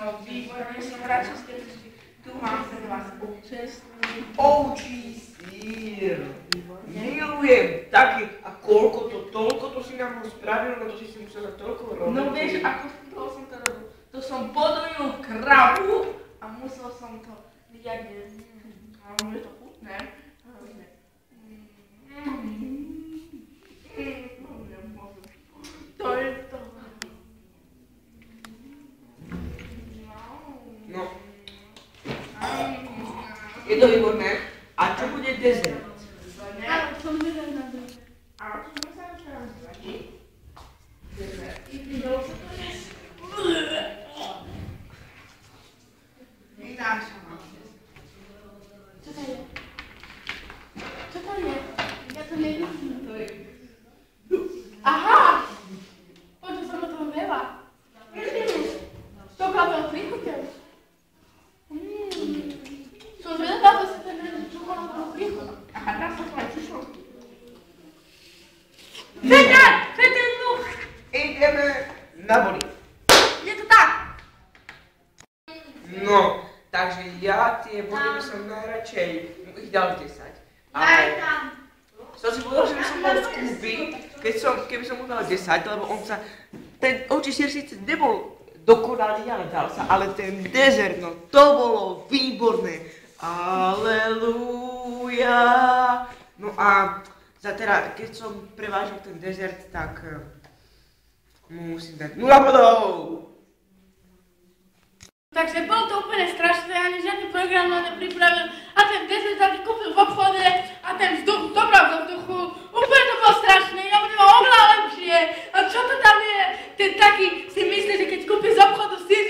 No výborne, som rád, že ste prišli. Tu mám pre vás ovčesný. Ovčí sír. Milujem taký. A koľko to, toľko to si nám ho spravil, no to si musela toľko robiť. No vieš, ako toho som to robil. To som podojil kravu a musel som to riadne. Ale je to chutné. To je to. No. Je to výborné. A čo bude dezert? Ale som nezaujímavý. Ale čo sme sa teraz zvali? Dezert. I pridol sa to dnes. Vynášam. Co to je? Co to je? Ja to nevidím. To je. Aha! Poďme sa do toho veľa. To kabel prichutil. Som zvedavá, že si ten čokoládový príchod. Aha, dá sa to aj prišlo. Peter! Peter, no! Ideme na body. Je to tak! No, takže ja tie body by som najradšej ich dal 10. Daj tam! Som si povedal, že by som mal skúpiť, keby som mu dal 10, lebo on sa, ten ovčí sír síce nebol dokonalý, ale dal sa, ale ten dezert, no to bolo výborné. Aleluja. No a teda, keď som prevážil ten dezert, tak musím dať 0 bodov. Takže bol to úplne strašné, ani žiadny program nám nepripravil a ten dezert sa kúpil v obchode a ten vzduch dobral do vzduchu. Úplne to bolo strašné, ja budem oveľa lepšie. A čo to tam je? Ten taký si myslí, že keď kúpi z obchodu sír,